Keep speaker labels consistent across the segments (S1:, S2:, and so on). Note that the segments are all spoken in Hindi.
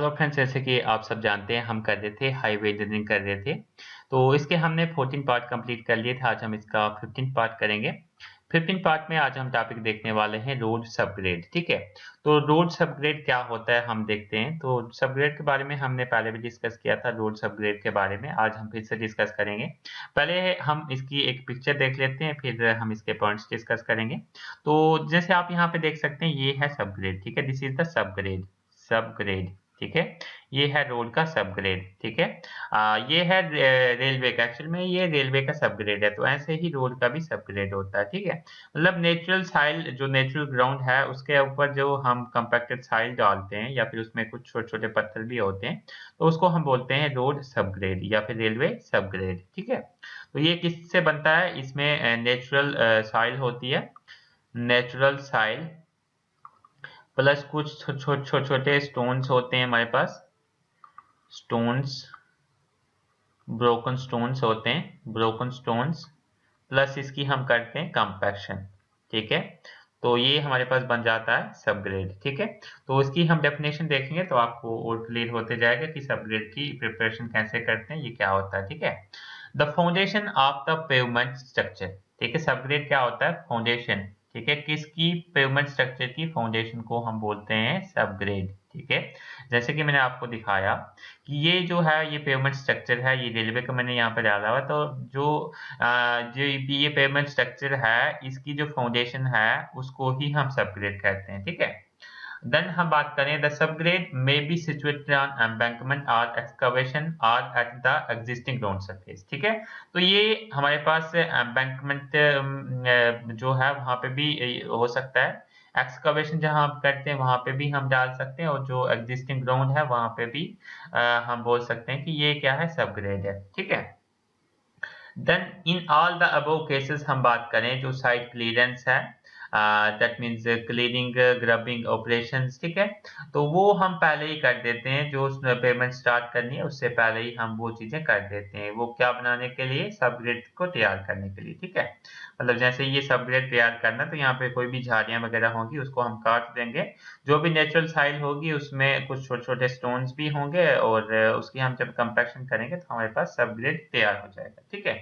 S1: हेलो फ्रेंड्स, जैसे कि आप सब जानते हैं हम कर रहे थे हाईवे इंजीनियरिंग कर रहे थे। तो इसके हमने 14 पार्ट कंप्लीट कर लिए थे। आज हम इसका 15 पार्ट करेंगे। 15 पार्ट में आज हम टॉपिक देखने वाले हैं रोड सबग्रेड। ठीक है, तो रोड सबग्रेड क्या होता है हम देखते हैं। तो सबग्रेड के बारे में हमने पहले भी डिस्कस किया था। रोड सबग्रेड के बारे में आज हम फिर से डिस्कस करेंगे। पहले हम इसकी एक पिक्चर देख लेते हैं, फिर हम इसके पॉइंट्स डिस्कस करेंगे। तो जैसे आप यहाँ पे देख सकते हैं, ये है सबग्रेड। ठीक है, this is the subgrade. Subgrade, ठीक है, ये है रोड का सबग्रेड। ठीक है, ये है रेलवे का। एक्चुअल में ये रेलवे का सबग्रेड है, तो ऐसे ही रोड का भी सबग्रेड होता है। ठीक है, मतलब नेचुरल साइल, जो नेचुरल ग्राउंड है उसके ऊपर जो हम कंपैक्टेड साइल डालते हैं या फिर उसमें कुछ छोटे छोटे पत्थर भी होते हैं, तो उसको हम बोलते हैं रोड सबग्रेड या फिर रेलवे सबग्रेड। ठीक है, तो ये किससे बनता है, इसमें नेचुरल साइल होती है, नेचुरल साइल प्लस कुछ छोटे स्टोन्स होते हैं हमारे पास, स्टोन्स, ब्रोकन स्टोन्स होते हैं, ब्रोकन स्टोन्स, प्लस इसकी हम करते हैं कंपैक्शन। ठीक है, तो ये हमारे पास बन जाता है सबग्रेड। ठीक है, तो इसकी हम डेफिनेशन देखेंगे तो आपको और क्लियर होते जाएगा कि सबग्रेड की प्रिपरेशन कैसे करते हैं, ये क्या होता है। ठीक है, the foundation of the pavement structure. ठीक है, सबग्रेड क्या होता है, फाउंडेशन। ठीक है, किसकी, पेवमेंट स्ट्रक्चर की फाउंडेशन को हम बोलते हैं सबग्रेड। ठीक है, जैसे कि मैंने आपको दिखाया कि ये जो है ये पेवमेंट स्ट्रक्चर है, ये रेलवे का मैंने यहाँ पे डाला हुआ, तो जो ये पेवमेंट स्ट्रक्चर है इसकी जो फाउंडेशन है उसको ही हम सबग्रेड कहते हैं। ठीक है, देन हम बात करें, the subgrade may be situated on embankment और एक्सकवेशन और at the existing ground surface. ठीक है, तो ये हमारे पास एम्बैंकमेंट जो है वहां पे भी हो सकता है, एक्सकवेशन जहां आप करते हैं वहां पे भी हम डाल सकते हैं, और जो एग्जिस्टिंग ग्राउंड है वहां पे भी हम बोल सकते हैं कि ये क्या है, सबग्रेड है। ठीक है, then in all the above cases हम बात करें जो साइट क्लियरेंस है, that means cleaning grubbing operations. ठीक है, तो वो हम पहले ही कर देते हैं, जो पेमेंट स्टार्ट करनी है उससे पहले ही हम वो चीजें कर देते हैं। वो क्या बनाने के लिए, सबग्रेड को तैयार करने के लिए। ठीक है, मतलब जैसे ये सबग्रेड तैयार करना, तो यहाँ पे कोई भी झाड़ियां वगैरह होंगी उसको हम काट देंगे, जो भी नेचुरल साइल होगी उसमें कुछ छोटे छोटे स्टोन्स भी होंगे, और उसकी हम जब कंपैक्शन करेंगे तो हमारे पास सबग्रेड तैयार हो जाएगा। ठीक है,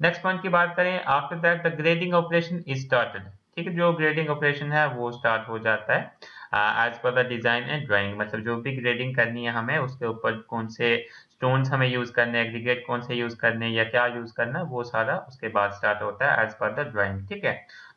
S1: नेक्स्ट पॉइंट की बात करें, after that the grading operation is started. ठीक है, जो ग्रेडिंग ऑपरेशन है वो स्टार्ट हो जाता है as per the design and drawing. मतलब जो भी ग्रेडिंग करनी है हमें, उसके ऊपर कौन से स्टोन्स हमें यूज करने, एग्रीगेट कौन से यूज करने या क्या यूज करना, वो सारा उसके बाद स्टार्ट होता है एज पर द ड्राइंग। ठीक है,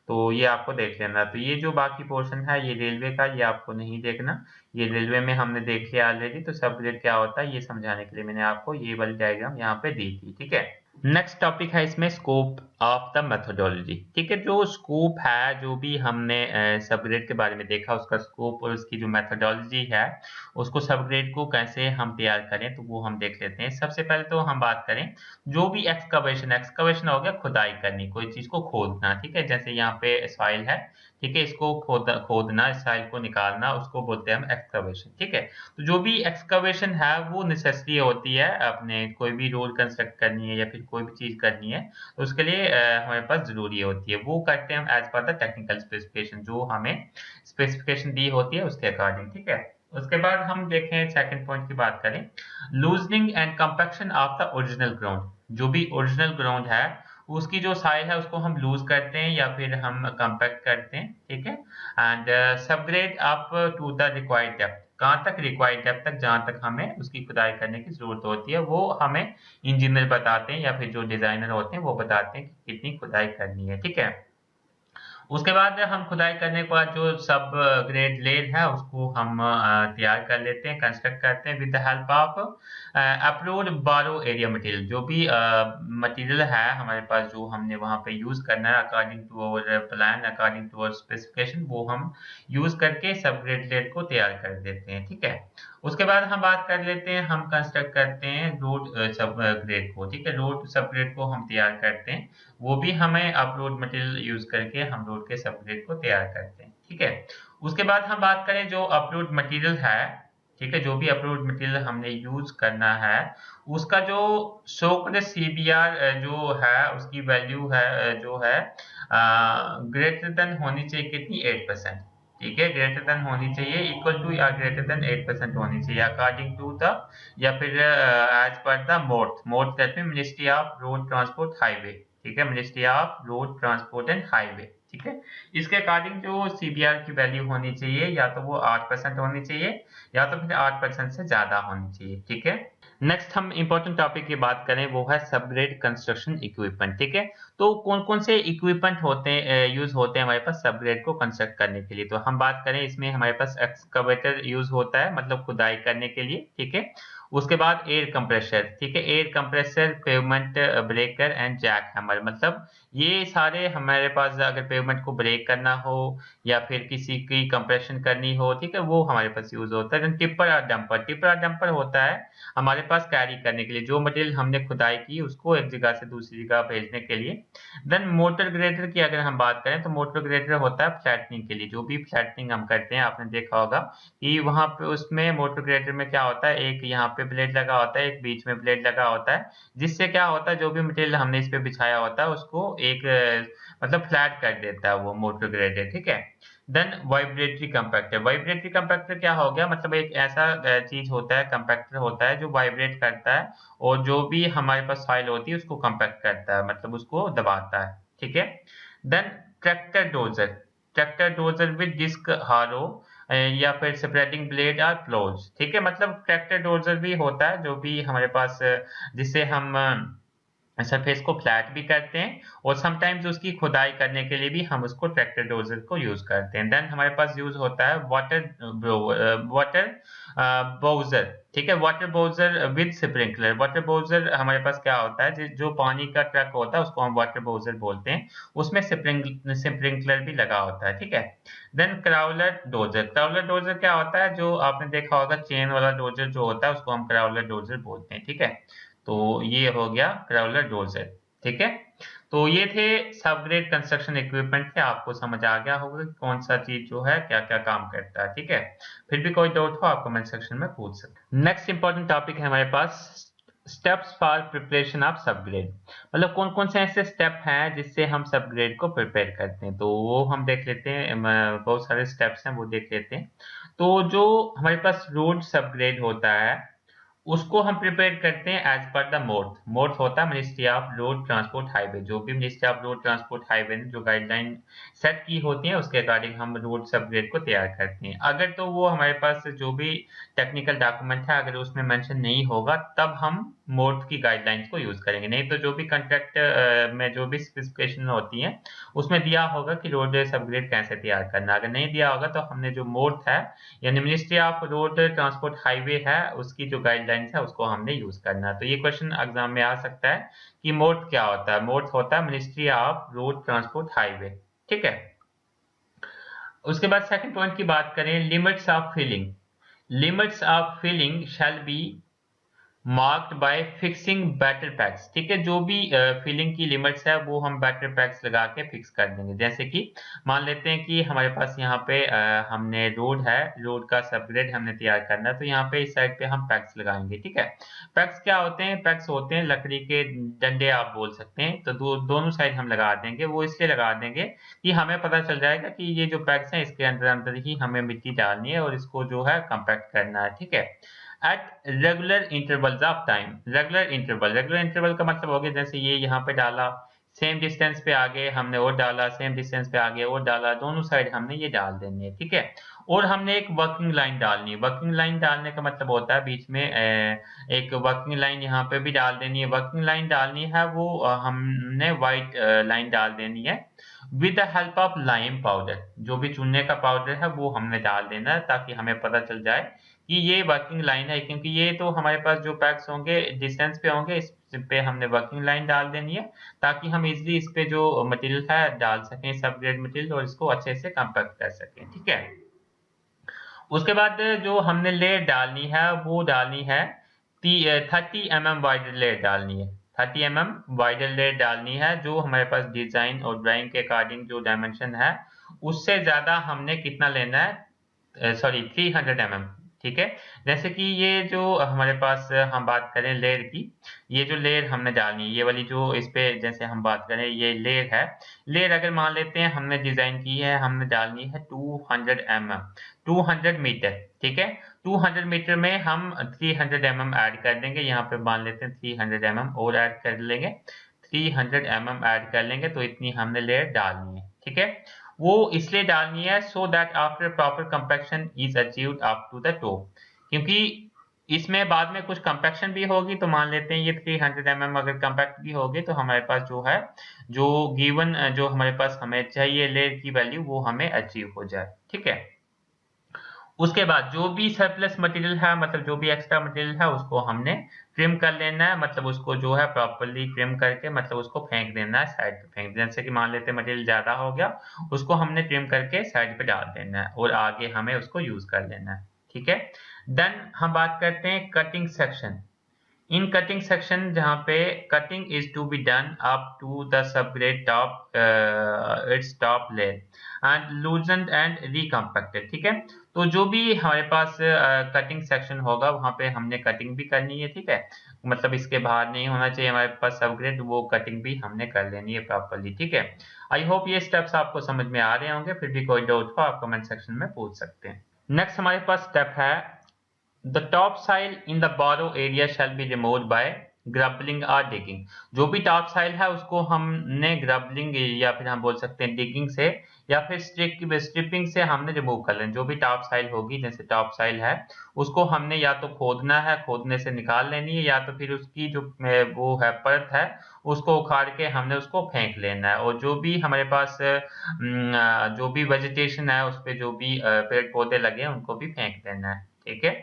S1: तो ये आपको देख लेना। तो ये जो बाकी पोर्शन है ये रेलवे का, ये आपको नहीं देखना, ये रेलवे में हमने देख लिया ऑलरेडी। तो सबग्रेड क्या होता है ये समझाने के लिए मैंने आपको ये वाली डायग्राम यहाँ पे दी थी। ठीक है, नेक्स्ट टॉपिक है इसमें स्कोप ऑफ द मेथोडोलॉजी। ठीक है, जो स्कोप है, जो भी हमने सबग्रेड के बारे में देखा, उसका स्कोप और उसकी जो मेथोडोलॉजी है, उसको सबग्रेड को कैसे हम तैयार करें, तो वो हम देख लेते हैं। सबसे पहले तो हम बात करें जो भी एक्सकवेशन, एक्सकवेशन हो गया खुदाई करनी, कोई चीज को खोदना। ठीक है, जैसे यहाँ पे सॉइल है, ठीक है, इसको खोदना, इस साइल को निकालना, उसको बोलते हैं हम एक्सकवेशन। ठीक है, तो जो भी एक्सकवेशन है वो नेसेसरी होती है, अपने कोई भी रोड कंस्ट्रक्ट करनी है या फिर कोई भी चीज करनी है, तो उसके लिए हमारे पास जरूरी होती है। वो करते हैं हम as per the technical specification, जो हमें स्पेसिफिकेशन दी होती है उसके अकॉर्डिंग। ठीक है, उसके बाद हम देखें सेकंड पॉइंट की बात करें, loosening and compaction of the original ground. जो भी ओरिजिनल ग्राउंड है उसकी जो साइज है उसको हम लूज करते हैं या फिर हम कंपैक्ट करते हैं। ठीक है, and subgrade up to the required depth. कहाँ तक, रिक्वायर्ड डेप्थ तक, जहां तक हमें उसकी खुदाई करने की जरूरत होती है, वो हमें इंजीनियर बताते हैं या फिर जो डिजाइनर होते हैं वो बताते हैं कि कितनी खुदाई करनी है। ठीक है, उसके बाद हम खुदाई करने के बाद जो सब ग्रेड लेयर है उसको हम तैयार कर लेते हैं, कंस्ट्रक्ट करते हैं with the help of approved बारो एरिया मटेरियल। जो भी मटेरियल है हमारे पास जो हमने वहां पे यूज करना है according to our plan, according to our specification, वो हम यूज करके सब ग्रेड लेयर को तैयार कर देते हैं। ठीक है, उसके बाद हम बात कर लेते हैं, हम कंस्ट्रक्ट करते हैं रोड सब ग्रेड को। ठीक है, रोड सब ग्रेड को हम तैयार करते हैं, वो भी हमें अपलोड मटेरियल यूज करके हम रोड के सबग्रेड को तैयार करते हैं। ठीक है, उसके बाद हम बात करें जो अपलोड मटेरियल है, ठीक है, जो भी अपलोड मटेरियल हमने यूज करना है उसका जो सोक्ड सीबीआर जो है उसकी वैल्यू है जो है ग्रेटर देन होनी चाहिए कितनी, 8%। ठीक है, ग्रेटर देन होनी चाहिए, इक्वल टू या ग्रेटर देन 8% होनी चाहिए अकॉर्डिंग टू द, या फिर as per the mode that mean ministry of road transport highway. ठीक है, ministry of road transport and highway. ठीक है, इसके अकॉर्डिंग जो सीबीआर की वैल्यू होनी चाहिए या तो वो 8% होनी चाहिए या तो फिर 8% से ज्यादा होनी चाहिए। ठीक है, नेक्स्ट हम इंपॉर्टेंट टॉपिक की बात करें वो है सबग्रेड कंस्ट्रक्शन इक्विपमेंट। ठीक है, तो कौन कौन से इक्विपमेंट होते हैं यूज होते हैं हमारे पास सबग्रेड को कंस्ट्रक्ट करने के लिए। तो हम बात करें, इसमें हमारे पास एक्सकवेटर यूज होता है मतलब खुदाई करने के लिए। ठीक है, उसके बाद एयर कंप्रेसर। ठीक है, air compressor, pavement breaker and jack hammer, मतलब ये सारे हमारे पास अगर पेवमेंट को ब्रेक करना हो या फिर किसी की कंप्रेशन करनी हो, ठीक है, वो हमारे पास यूज होता है। टिप्पर और डंपर, टिप्पर और डंपर होता है हमारे पास कैरी करने के लिए, जो मटेरियल हमने खुदाई की उसको एक जगह से दूसरी जगह भेजने के लिए। देन मोटर ग्रेडर की अगर हम बात करें तो मोटर ग्रेडर होता है फ्लैटनिंग के लिए, जो भी फ्लैटनिंग हम करते हैं आपने देखा होगा कि वहां पे उसमें मोटर ग्रेडर में क्या होता है, एक यहाँ पे ब्लेड लगा होता है, एक बीच में ब्लेड लगा होता है, जिससे क्या होता है जो भी मटेरियल हमने इस पे बिछाया होता है उसको एक मतलब फ्लैट कर देता है वो मोटर ग्रेडर। ठीक है, then vibratory compactor. Vibratory compactor क्या हो गया, मतलब एक ऐसा चीज होता है, कंपैक्टर होता है जो वाइब्रेट करता है और जो भी हमारे पास फाइल होती है उसको कंपैक्ट करता है, मतलब उसको दबाता है। ठीक है, then tractor dozer. Tractor dozer with disc harrow या फिर स्प्रेडिंग ब्लेड और प्लोज। ठीक है, मतलब ट्रैक्टर डोजर भी होता है जो भी हमारे पास जिससे हम सरफेस को फ्लैट भी करते हैं और समटाइम्स उसकी खुदाई करने के लिए भी हम उसको ट्रैक्टर डोजर को यूज करते हैं। देन हमारे पास यूज होता है वाटर बाउजर। ठीक है, water bowser with sprinkler. Water bowser हमारे पास क्या होता है, जो पानी का ट्रक होता है उसको हम वाटर बाउजर बोलते हैं, उसमें स्प्रिंकलर भी लगा होता है। ठीक है, then crawler dozer. Crawler dozer क्या होता है, जो आपने देखा होगा चेन वाला डोजर जो होता है उसको हम क्राउलर डोजर बोलते हैं। ठीक है, तो ये हो गया क्राउलर डोजर। ठीक है, तो ये थे सबग्रेड कंस्ट्रक्शन इक्विपमेंट थे, आपको समझ आ गया होगा कि कौन सा चीज जो है क्या क्या काम करता है। ठीक है, फिर भी कोई डाउट हो आप कमेंट सेक्शन में पूछ सकते। नेक्स्ट इंपॉर्टेंट टॉपिक है हमारे पास steps for preparation of subgrade, मतलब कौन कौन से ऐसे स्टेप हैं जिससे हम सबग्रेड को प्रिपेयर करते हैं। तो वो हम देख लेते हैं, बहुत सारे स्टेप्स हैं वो देख लेते हैं। तो जो हमारे पास रोड सबग्रेड होता है उसको हम प्रिपेयर करते हैं as per the mode. Mode होता है ministry of road transport highway, जो भी ministry of road transport highway ने जो गाइडलाइन सेट की होती है उसके अकॉर्डिंग हम रोड सबग्रेड को तैयार करते हैं। अगर तो वो हमारे पास जो भी टेक्निकल डॉक्यूमेंट है अगर उसमें मेंशन नहीं होगा तब हम मोड की गाइडलाइंस को यूज करेंगे, नहीं तो जो भी कॉन्ट्रैक्ट में जो भी स्पेसिफिकेशन होती है उसमें दिया होगा कि रोड सबग्रेड कैसे तैयार करना। अगर नहीं दिया होगा तो हमने जो मोड है यानी ministry of road transport highway है उसकी जो गाइडलाइंस है उसको हमने यूज करना है। तो ये क्वेश्चन एग्जाम में आ सकता है कि मोड क्या होता है। मोड होता है ministry of road transport highway. ठीक है, उसके बाद सेकंड पॉइंट की बात करें, limits of filling. Limits of filling shall be marked by fixing batter pegs. ठीक है, जो भी फिलिंग की लिमिट्स है वो हम बैटर पैक्स लगा के फिक्स कर देंगे। जैसे कि मान लेते हैं कि हमारे पास यहाँ पे हमने रोड है, रोड का सबग्रेड हमने तैयार करना है, तो यहाँ पे इस साइड पे हम पैक्स लगाएंगे। ठीक है, पैक्स क्या होते हैं, पैक्स होते हैं लकड़ी के डंडे आप बोल सकते हैं। तो दोनों साइड हम लगा देंगे, वो इसलिए लगा देंगे कि हमें पता चल जाएगा कि ये जो पैक्स हैं इसके अंदर अंदर ही हमें मिट्टी डालनी है और इसको जो है कंपैक्ट करना है। ठीक है, at regular intervals of time. Regular interval का मतलब हो गया जैसे ये यहाँ पे डाला, सेम डिस्टेंस पे आगे हमने और डाला, सेम डिस्टेंस पे आगे और डाला, दोनों साइड हमने ये डाल देनी है। ठीक है, और हमने एक वर्किंग लाइन डालनी है। वर्किंग लाइन डालने का मतलब होता है बीच में एक वर्किंग लाइन यहाँ पे भी डाल देनी है। वर्किंग लाइन डालनी है वो हमने व्हाइट लाइन डाल देनी है with the help of lime powder. जो भी चूने का पाउडर है वो हमने डाल देना है ताकि हमें पता चल जाए कि ये वर्किंग लाइन है, क्योंकि ये तो हमारे पास जो पैक्स होंगे डिस्टेंस पे होंगे, इस पे हमने वर्किंग लाइन डाल देनी है ताकि हम इजिली इस पे जो मटेरियल है डाल सकें, सबग्रेड मटेरियल, और इसको अच्छे से कंपैक्ट कर सकें। ठीक है, उसके बाद जो हमने लेयर डालनी है वो डालनी है 30 mm वाइडर लेयर डालनी है। 30 mm वाइडर लेयर डालनी है, जो हमारे पास डिजाइन और ड्राइंग के अकॉर्डिंग जो डायमेंशन है उससे ज्यादा हमने कितना लेना है, सॉरी 300 mm। ठीक है। जैसे कि ये जो हमारे पास हम बात करें लेयर की, ये जो लेयर हमने डालनी है, ये वाली जो इस पे जैसे हम बात करें ये लेयर है, लेयर अगर मान लेते हैं हमने डिजाइन की है, हमने डालनी है 200 mm, 200 मीटर, ठीक है। 200 मीटर में हम 300 mm ऐड कर देंगे, यहाँ पे मान लेते हैं 300 mm और ऐड कर लेंगे, 300 mm ऐड कर लेंगे, तो इतनी हमने लेयर डालनी है, ठीक है। वो इसलिए डालनी है so that after proper compaction is achieved up to the top, क्योंकि इसमें बाद में कुछ कंपैक्शन भी होगी, तो मान लेते हैं ये 300 mm अगर कंपैक्ट भी होगी तो हमारे पास जो है जो गिवन जो हमारे पास हमें चाहिए लेयर की वैल्यू वो हमें अचीव हो जाए, ठीक है। उसके बाद जो भी सरप्लस मटेरियल है, मतलब जो भी एक्स्ट्रा मटेरियल है उसको हमने ट्रिम कर लेना है, मतलब उसको जो है प्रॉपर्ली ट्रिम करके मतलब उसको फेंक देना है, साइड पे फेंक देना। जैसे कि मान लेते हैं मटेरियल ज्यादा हो गया, उसको हमने ट्रिम करके साइड पे डाल देना है और आगे हमें उसको यूज कर लेना है, ठीक है। देन हम बात करते हैं cutting section. In cutting section जहाँ पे cutting is to be done up to the subgrade top its top layer and loosened and recompacted, ठीक है। तो जो भी हमारे पास कटिंग सेक्शन होगा वहाँ पे हमने कटिंग भी करनी है, ठीक है। मतलब इसके बाहर नहीं होना चाहिए हमारे पास सबग्रेड, वो कटिंग भी हमने कर लेनी है प्रॉपर्ली, ठीक है। आई होप ये स्टेप्स आपको समझ में आ रहे होंगे, फिर भी कोई डाउट हो आप कमेंट सेक्शन में पूछ सकते हैं। नेक्स्ट हमारे पास स्टेप है The topsoil in the borrow area shall be removed by ग्रबलिंग और डिगिंग। जो भी टॉप साइल है उसको हमने ग्रबलिंग या फिर हम बोल सकते हैं डिगिंग से या फिर स्ट्रिपिंग से हमने रिमूव कर लेना। जो भी टॉप साइल होगी, जैसे टॉप साइल है उसको हमने या तो खोदना है, खोदने से निकाल लेनी है, या तो फिर उसकी जो वो है परत है उसको उखाड़ के हमने उसको फेंक लेना है। और जो भी हमारे पास जो भी वेजिटेशन है उस पर जो भी पेड़ पौधे लगे हैं उनको भी फेंक देना है, ठीक है।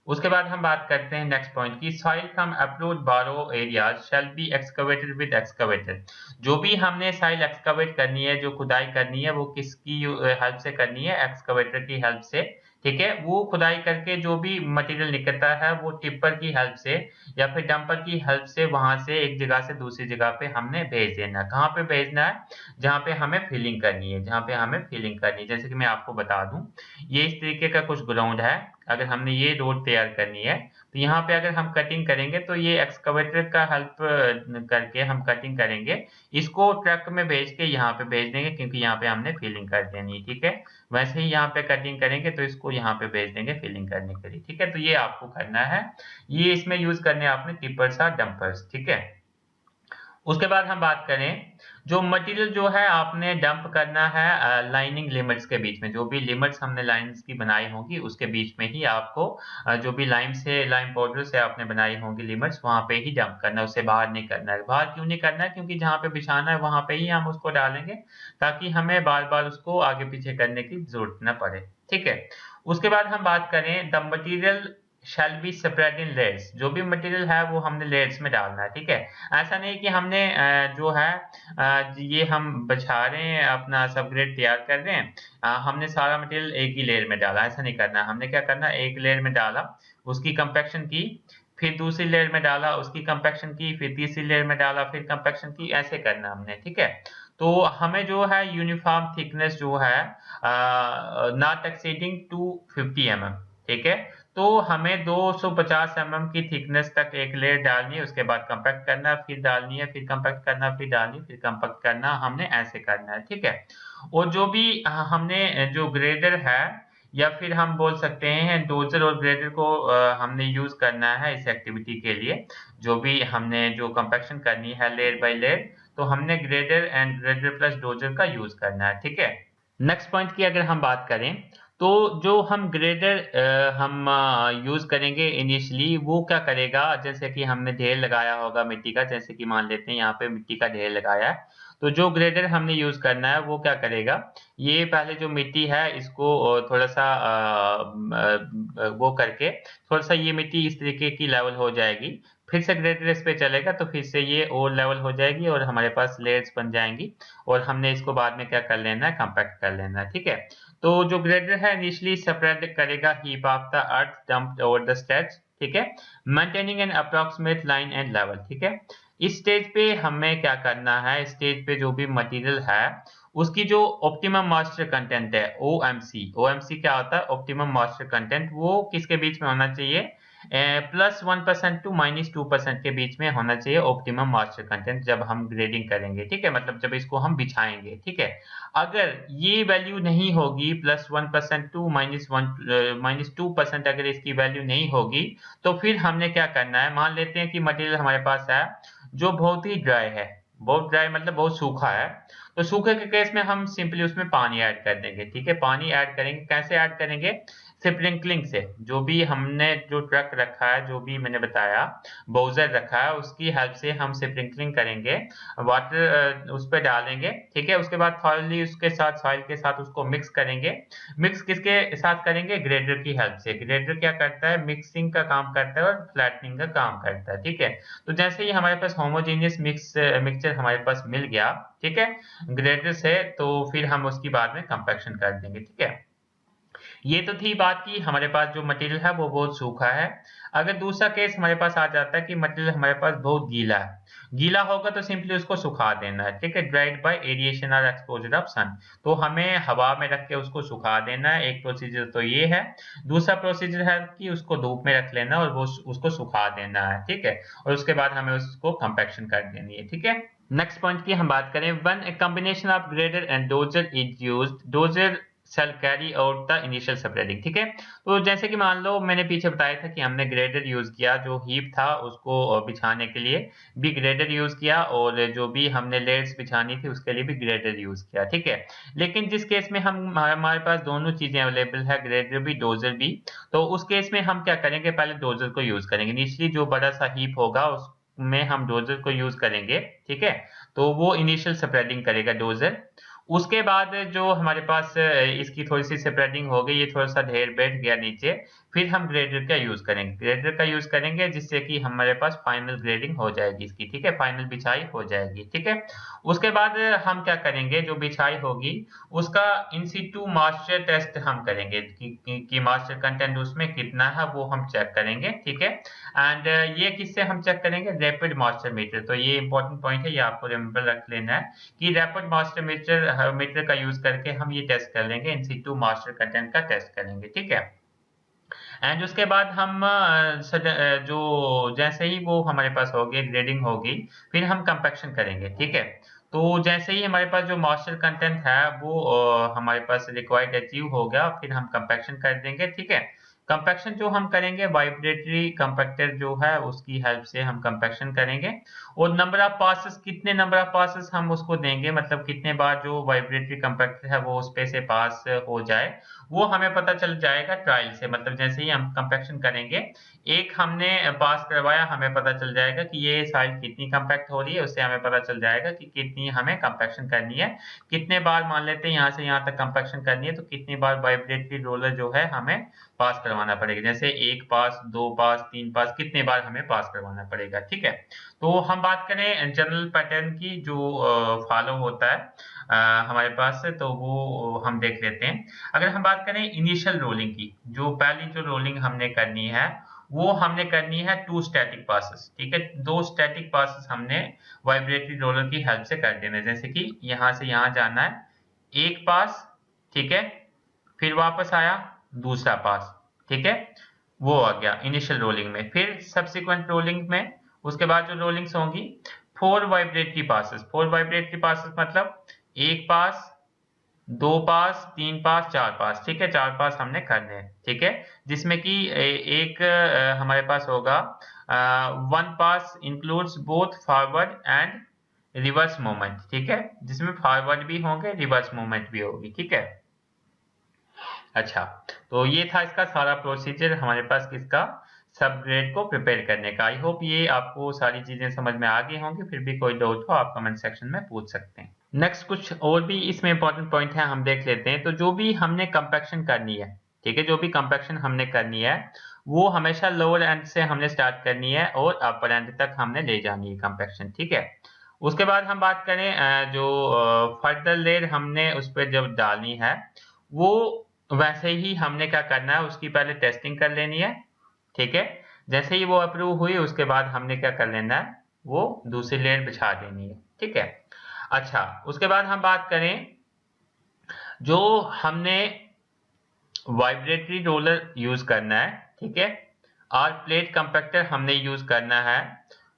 S1: उसके बाद हम बात करते हैं नेक्स्ट पॉइंट की, सॉइल फ्रॉम अप्रोच बारो areas shall be excavated with excavator. जो भी हमने सॉइल एक्सकवेट करनी है, जो खुदाई करनी है, वो किसकी हेल्प से करनी है? एक्सकवेटर की हेल्प से, ठीक है। वो खुदाई करके जो भी मटेरियल निकलता है वो टिप्पर की हेल्प से या फिर डंपर की हेल्प से वहां से एक जगह से दूसरी जगह पे हमने भेज देना है। कहाँ पे भेजना है? जहाँ पे हमें फिलिंग करनी है, जहाँ पे हमें फिलिंग करनी है। जैसे कि मैं आपको बता दूं, ये इस तरीके का कुछ ग्राउंड है, अगर हमने ये रोड तैयार करनी है तो यहाँ पे अगर हम कटिंग करेंगे तो ये एक्सकवेटर का हेल्प करके हम कटिंग करेंगे, इसको ट्रक में भेज के यहाँ पे भेज देंगे क्योंकि यहाँ पे हमने फिलिंग कर देनी है, ठीक है। वैसे ही यहाँ पे कटिंग करेंगे तो इसको यहाँ पे भेज देंगे फिलिंग करने के लिए, ठीक है। तो ये आपको करना है, ये इसमें यूज करने आपने टिपर्स और डंपर्स, ठीक है। उसके बाद हम बात करें, जो मटेरियल जो है आपने डंप करना है लाइनिंग लिमिट्स के बीच में। जो भी लिमिट्स हमने लाइंस की बनाई होंगी उसके बीच में ही आपको जो भी लाइम पाउडर से आपने बनाई होंगी लिमिट्स, वहां पे ही डंप करना है, उससे बाहर नहीं करना है। बाहर क्यों नहीं करना है? क्योंकि जहां पे बिछाना है वहां पे ही हम उसको डालेंगे, ताकि हमें बार बार उसको आगे पीछे करने की जरूरत न पड़े, ठीक है। उसके बाद हम बात करें, the material shall be spread in layers. जो भी मटेरियल है वो हमने लेयर्स में डालना है, ठीक है। ऐसा नहीं कि हमने जो है ये हम बिछा रहे हैं, अपना सबग्रेड तैयार कर रहे हैं, हमने सारा मटेरियल एक ही लेयर में डाला, ऐसा नहीं करना। हमने क्या करना, एक लेयर में डाला, उसकी कंपैक्शन की, फिर दूसरी लेयर में डाला, उसकी कंपैक्शन की, फिर तीसरी लेयर में डाला, फिर कंपैक्शन की, ऐसे करना हमने, ठीक है। तो हमें जो है यूनिफॉर्म थिकनेस जो है नॉट एक्सीडिंग 250 mm, ठीक है। तो हमें 250 mm की थिकनेस तक एक लेयर डालनी है, उसके बाद कंपैक्ट करना, फिर डालनी है, फिर कंपैक्ट करना, फिर डालनी, फिर कंपैक्ट करना, हमने ऐसे करना है, ठीक है। और जो भी हमने जो ग्रेडर है या फिर हम बोल सकते हैं डोजर और ग्रेडर को हमने यूज करना है इस एक्टिविटी के लिए। जो भी हमने जो कंपैक्शन करनी है लेयर बाय लेयर, तो हमने grader and grader plus dozer का यूज करना है, ठीक है। नेक्स्ट पॉइंट की अगर हम बात करें, तो जो हम ग्रेडर हम यूज करेंगे इनिशियली, वो क्या करेगा, जैसे कि हमने ढेर लगाया होगा मिट्टी का, जैसे कि मान लेते हैं यहाँ पे मिट्टी का ढेर लगाया है, तो जो ग्रेडर हमने यूज करना है वो क्या करेगा, ये पहले जो मिट्टी है इसको थोड़ा सा वो करके थोड़ा सा ये मिट्टी इस तरीके की लेवल हो जाएगी, फिर से ग्रेडर इस पे चलेगा तो फिर से ये और लेवल हो जाएगी और हमारे पास लेयर्स बन जाएंगी, और हमने इसको बाद में क्या कर लेना है, कंपैक्ट कर लेना है, ठीक है। तो जो ग्रेडर है इनिशियली सेपरेट करेगा heap of the earth dumped over the stage, ठीक है, maintaining N approximate line and level, ठीक है। इस स्टेज पे हमें क्या करना है, स्टेज पे जो भी मटेरियल है उसकी जो ऑप्टिमम मॉइस्चर कंटेंट है ओएमसी क्या होता है ऑप्टिमम मॉइस्चर कंटेंट, वो किसके बीच में होना चाहिए, +1% टू -2% के बीच में होना चाहिए ऑप्टिमम मॉइस्चर कंटेंट जब हम ग्रेडिंग करेंगे, ठीक है, मतलब जब इसको हम बिछाएंगे, ठीक है। अगर ये वैल्यू नहीं होगी +1% टू -2% अगर इसकी वैल्यू नहीं होगी, तो फिर हमने क्या करना है, मान लेते हैं कि मटेरियल हमारे पास है जो बहुत ही ड्राई है, बहुत ड्राई मतलब बहुत सूखा है, तो सूखे के केस में हम सिंपली उसमें पानी ऐड कर देंगे, ठीक है। पानी ऐड करेंगे, कैसे ऐड करेंगे, स्प्रिंकलिंग से। जो भी हमने जो ट्रक रखा है, जो भी मैंने बताया बाउजर रखा है, उसकी हेल्प से हम स्प्रिंकलिंग करेंगे, वाटर उस पर डालेंगे, ठीक है। उसके बाद थॉरली उसके साथ सॉइल के साथ उसको मिक्स करेंगे। मिक्स किसके साथ करेंगे, ग्रेडर की हेल्प से। ग्रेडर क्या करता है, मिक्सिंग का काम करता है और फ्लैटनिंग का काम करता है, ठीक है। तो जैसे ही हमारे पास होमोजेनियस मिक्सचर हमारे पास मिल गया, ठीक है, ग्रेडर से, तो फिर हम उसकी बाद में कंपैक्शन कर देंगे, ठीक है। ये तो थी बात की हमारे पास जो मटेरियल है वो बहुत सूखा है। अगर दूसरा केस हमारे पास आ जाता है कि मटेरियल हमारे पास बहुत गीला है, गीला होगा तो सिंपली उसको सुखा देना है, ठीक है, ड्राइड बाय एरिएशन और एक्सपोजर ऑफ सन। तो हमें हवा में रख के उसको सुखा देना है, एक प्रोसीजर तो ये है। दूसरा प्रोसीजर है कि उसको धूप में रख लेना और वो उसको सुखा देना है, ठीक है, और उसके बाद हमें उसको कंपैक्शन कर देनी है, ठीक है। नेक्स्ट पॉइंट की हम बात करें, when a combination of grader and dozer is used, dozer shall carry out the initial spreading, ठीक है। तो जैसे कि मान लो मैंने पीछे बताया था कि हमने ग्रेडर यूज किया, जो हीप था उसको बिछाने के लिए भी ग्रेडर यूज किया, और जो भी हमने लेयर्स बिछानी थी उसके लिए भी ग्रेडर यूज किया, ठीक है। लेकिन जिस केस में हम हमारे पास दोनों चीजें अवेलेबल है, ग्रेडर भी डोजर भी, तो उस केस में हम क्या करेंगे, पहले डोजर को यूज करेंगे। निचली जो बड़ा सा हीप होगा उसमें हम डोजर को यूज करेंगे, ठीक है। तो वो इनिशियल स्प्रेडिंग करेगा डोजर। उसके बाद जो हमारे पास इसकी थोड़ी सी स्प्रेडिंग हो गई, ये थोड़ा सा ढेर बैठ गया नीचे, फिर हम ग्रेडर का यूज करेंगे, ग्रेडर का यूज करेंगे जिससे कि हमारे पास फाइनल ग्रेडिंग हो जाएगी इसकी, ठीक है, फाइनल बिछाई हो जाएगी, ठीक है। उसके बाद हम क्या करेंगे, जो बिछाई होगी उसका इन सिटू मॉइस्चर टेस्ट हम करेंगे कि मॉइस्चर कंटेंट उसमें कितना है, वो हम चेक करेंगे, ठीक है। एंड ये किससे हम चेक करेंगे, रैपिड मॉइस्चर मीटर। तो ये इंपॉर्टेंट पॉइंट है, ये आपको रिमेंबर रख लेना है कि रैपिड मॉइस्चर मीटर का यूज करके हम ये टेस्ट कर लेंगे, इन सिटू मॉइस्चर कंटेंट का टेस्ट करेंगे, ठीक है। एंड उसके बाद हम जो जैसे ही वो हमारे पास हो गया, ग्रेडिंग होगी, फिर हम कंपैक्शन करेंगे, ठीक है। तो जैसे ही हमारे पास जो मॉइस्चर कंटेंट है वो हमारे पास रिक्वायर्ड अचीव हो गया, फिर हम कंपैक्शन कर देंगे, ठीक है। कंपैक्शन जो हम करेंगे वाइब्रेटरी कंपैक्टर जो है उसकी हेल्प से हम कंपैक्शन करेंगे। और नंबर ऑफ पासेस, कितने नंबर ऑफ पासेस हम उसको देंगे, मतलब कितने बार जो वाइब्रेटरी कंपैक्टर है वो उस पे से पास हो जाए, वो हमें पता चल जाएगा ट्रायल से। मतलब जैसे ही हम कंपैक्शन करेंगे, एक हमने पास करवाया, हमें पता चल जाएगा कि ये साइज कितनी कंपैक्ट हो रही है, उससे हमें पता चल जाएगा कि कितनी हमें कंपैक्शन करनी है, कितने बार मान लेते हैं यहाँ से यहाँ तक कंपैक्शन करनी है, तो कितनी बार वाइब्रेटरी रोलर जो है हमें पास करवाना पड़ेगा, जैसे 1 पास, 2 पास, 3 पास, कितने बार हमें पास करवाना पड़ेगा, ठीक है। तो हम बात करें जनरल पैटर्न की जो फॉलो होता है हमारे पास, तो वो हम देख लेते हैं। अगर हम बात करें इनिशियल रोलिंग की, जो पहली जो रोलिंग हमने करनी है वो हमने करनी है 2 स्टैटिक पासेस, ठीक है। 2 स्टैटिक पासेस हमने वाइब्रेटरी रोलर की हेल्प से कर देना है, जैसे कि यहाँ से यहाँ जाना है, एक पास, ठीक है, फिर वापस आया दूसरा पास, ठीक है, वो आ गया इनिशियल रोलिंग में। फिर सब्सिक्वेंट रोलिंग में उसके बाद जो रोलिंग्स होंगी, 4 वाइब्रेटरी पासेस, 4 वाइब्रेटरी पासेस मतलब एक पास, 2 पास, 3 पास, 4 पास, ठीक है, 4 पास हमने करने हैं, ठीक है। जिसमें कि एक हमारे पास होगा 1 pass includes both forward and reverse movement, ठीक है, जिसमें फॉरवर्ड भी होंगे, रिवर्स मूवमेंट भी होगी, ठीक है। अच्छा, तो ये था इसका सारा प्रोसीजर हमारे पास किसका, सब ग्रेड को प्रिपेयर करने का। आई होप ये आपको सारी चीजें समझ में आ गई होंगी, फिर भी कोई डाउट हो आप कमेंट सेक्शन में पूछ सकते हैं। नेक्स्ट कुछ और भी इसमें इंपॉर्टेंट पॉइंट है, हम देख लेते हैं। तो जो भी हमने कंपैक्शन करनी है, ठीक है, जो भी कंपैक्शन हमने करनी है वो हमेशा लोअर एंड से हमने स्टार्ट करनी है और अपर एंड तक हमने ले जानी है कंपैक्शन, ठीक है। उसके बाद हम बात करें जो फर्दर लेयर हमने उस पर जब डालनी है, वो वैसे ही हमने क्या करना है, उसकी पहले टेस्टिंग कर लेनी है, ठीक है। जैसे ही वो अप्रूव हुई उसके बाद हमने क्या कर लेना है, वो दूसरी लेयर बिछा देनी है, ठीक है। अच्छा, उसके बाद हम बात करें जो हमने वाइब्रेटरी रोलर यूज करना है, ठीक है, और प्लेट कंपैक्टर हमने यूज करना है।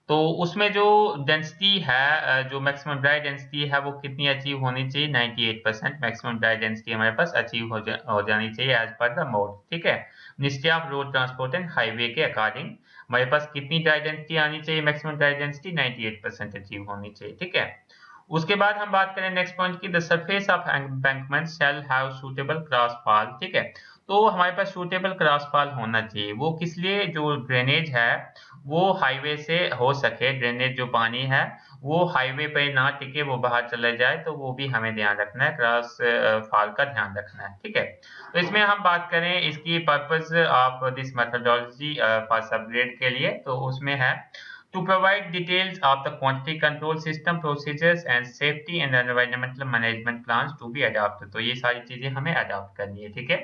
S1: तो उसमें जो डेंसिटी है, जो मैक्सिमम ड्राई डेंसिटी है वो कितनी अचीव होनी चाहिए? 98% मैक्सिमम ड्राई डेंसिटी हमारे पास अचीव हो जानी चाहिए एज पर द मोड, ठीक है। Ministry of road transport and highway के अकॉर्डिंग हमारे पास कितनी ड्राई डेंसिटी आनी चाहिए? मैक्सिमम ड्राई डेंसिटी 98% अचीव होनी चाहिए, ठीक है। उसके बाद हम बात करें नेक्स्ट पॉइंट की, the surface of embankment shall have suitable cross fall, ठीक है। तो हमारे पास सूटेबल क्रॉस फॉल होना चाहिए। वो किस लिए? जो ड्रेनेज है वो हाईवे से हो सके, ड्रेनेज जो पानी है वो हाईवे पे ना टिके, वो बाहर चले जाए, तो वो भी हमें ध्यान रखना है, क्रॉस फॉल का ध्यान रखना है, ठीक है। तो इसमें हम बात करें इसकी purpose of this methodology for subgrade के लिए, तो उसमें है to provide details of the quantity control system procedures and safety and environmental management plans to be adopted। तो ये सारी चीजें हमें अडॉप्ट करनी है, ठीक है।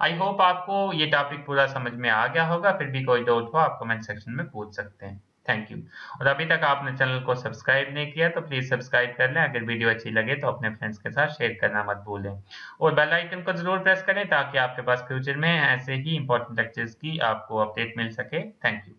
S1: आई होप आपको ये टॉपिक पूरा समझ में आ गया होगा। फिर भी कोई डाउट हो आप कमेंट सेक्शन में पूछ सकते हैं। Thank you. और अभी तक आपने चैनल को सब्सक्राइब नहीं किया तो प्लीज सब्सक्राइब कर लें। अगर वीडियो अच्छी लगे तो अपने फ्रेंड्स के साथ शेयर करना मत भूलें, और बेल आइकन को जरूर प्रेस करें ताकि आपके पास फ्यूचर में ऐसे ही इंपॉर्टेंट लेक्चर्स की आपको अपडेट मिल सके। Thank you.